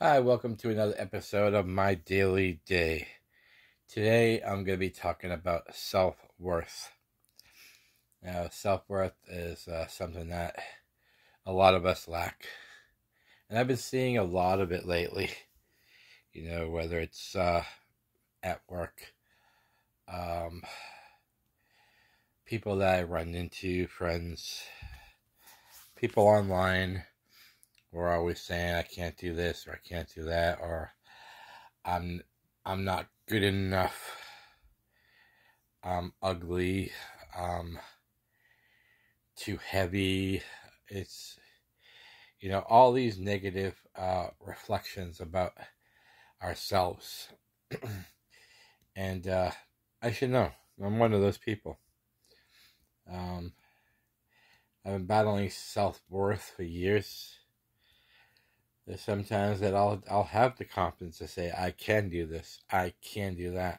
Hi, welcome to another episode of My Daily Day. Today I'm going to be talking about self-worth. Now, self-worth is something that a lot of us lack. And I've been seeing a lot of it lately. Whether it's at work, um, people that I run into, friends, people online, who are always saying I can't do this or I can't do that, or I'm I'm not good enough. I'm ugly. Um, Too heavy. It's all these negative reflections about ourselves, and I should know I'm one of those people. Um, I've been battling self worth for years. There's sometimes that I'll have the confidence to say I can do this, I can do that.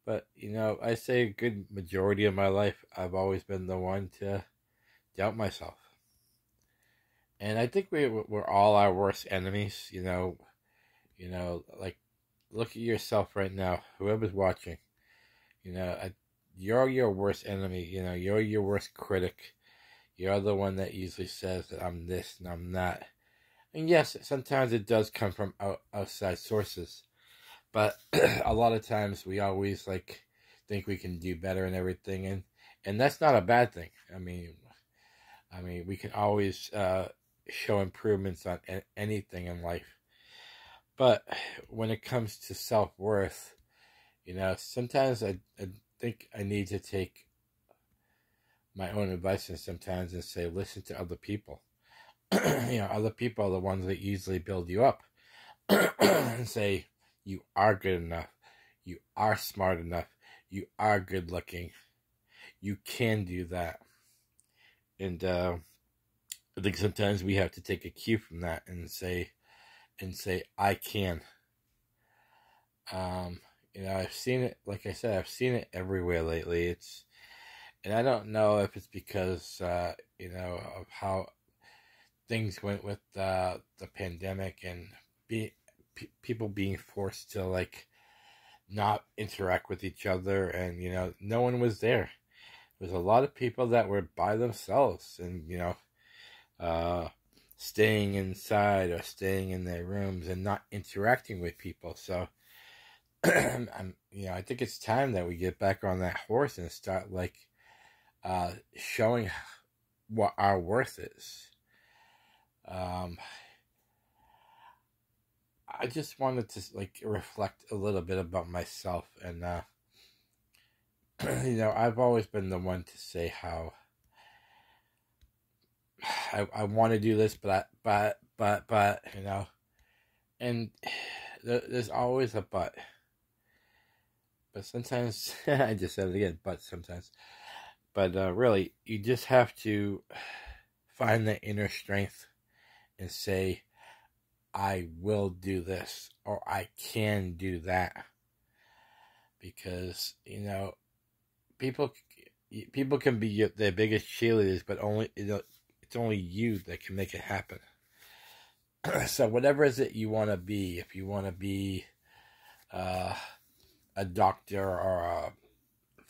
But I say a good majority of my life I've always been the one to doubt myself. And I think we're all our worst enemies. Like look at yourself right now. Whoever's watching, you know, you're your worst enemy. You're your worst critic. You're the one that usually says that I'm this and I'm that. And yes, sometimes it does come from outside sources, but a lot of times we always think we can do better and everything, and that's not a bad thing. I mean, we can always show improvements on anything in life. But when it comes to self worth, sometimes I think I need to take my own advice and sometimes and say, listen to other people. Other people are the ones that usually build you up and say, you are good enough. You are smart enough. You are good looking. You can do that. And I think sometimes we have to take a cue from that and say, I can. I've seen it. Like I said, I've seen it everywhere lately. And I don't know if it's because of how things went with the pandemic and people being forced to not interact with each other, and no one was there. There's a lot of people that were by themselves, and uh, staying inside or staying in their rooms and not interacting with people. So, I think it's time that we get back on that horse and start showing what our worth is. I just wanted to reflect a little bit about myself, and I've always been the one to say how I want to do this, but and there's always a but. But sometimes I just said it again. But sometimes, but really, you just have to find the inner strength and say, "I will do this," or "I can do that," because people people can be their biggest cheerleaders, but only it's only you that can make it happen. So whatever is it you want to be, if you want to be uh, a doctor or a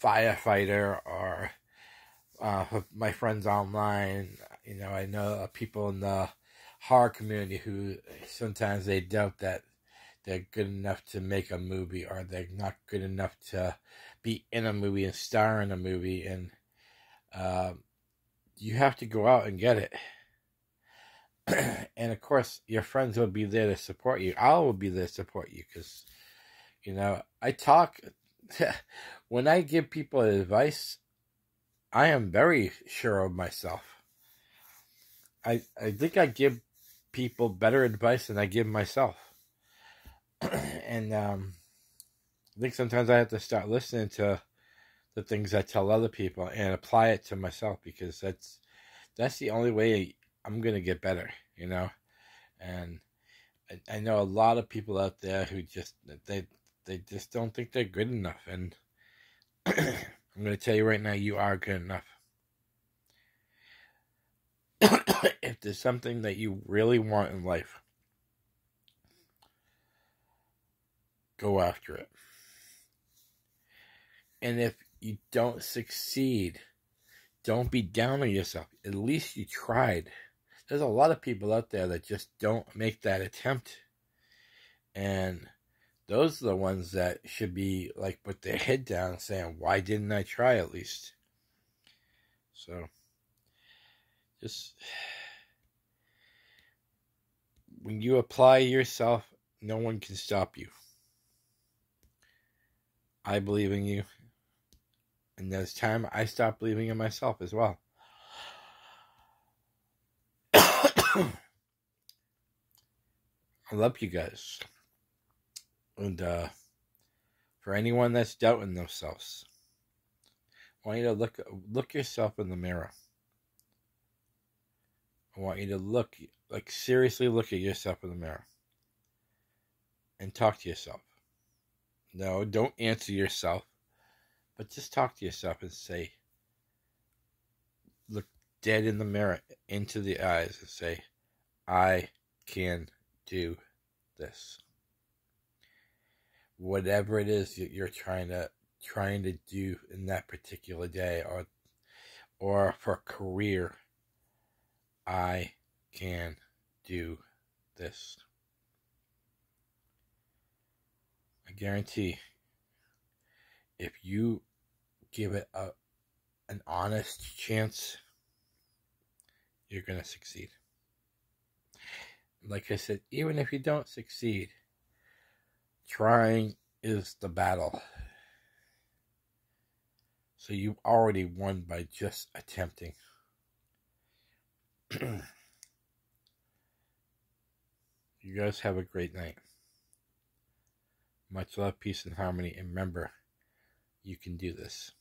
firefighter, or my friends online, I know people in the horror community who sometimes they doubt that they're good enough to make a movie, or they're not good enough to be in a movie and star in a movie, and you have to go out and get it. And of course, your friends will be there to support you. I will be there to support you because, I talk. When I give people advice, I am very sure of myself. I think I give people better advice than I give myself. And I think sometimes I have to start listening to the things I tell other people and apply it to myself, because that's the only way I'm gonna get better, And I know a lot of people out there who they just don't think they're good enough, and I'm gonna tell you right now, you are good enough. If there's something that you really want in life, go after it. And if you don't succeed, don't be down on yourself. At least you tried. There's a lot of people out there that just don't make that attempt. And those are the ones that should be like put their head down saying, why didn't I try at least? So just when you apply yourself, no one can stop you. I believe in you. And there's time I stopped believing in myself as well. I love you guys. And for anyone that's doubting themselves, I want you to look yourself in the mirror. I want you to seriously look at yourself in the mirror. And talk to yourself. No, don't answer yourself. But just talk to yourself and say, look dead in the mirror, into the eyes, and say, I can do this. Whatever it is that you're trying to do in that particular day, or for a career, I can do this. I guarantee, if you give it an honest chance, you're going to succeed. Like I said, even if you don't succeed, trying is the battle. So you've already won by just attempting. You guys have a great night. Much love, peace, and harmony. And remember, you can do this.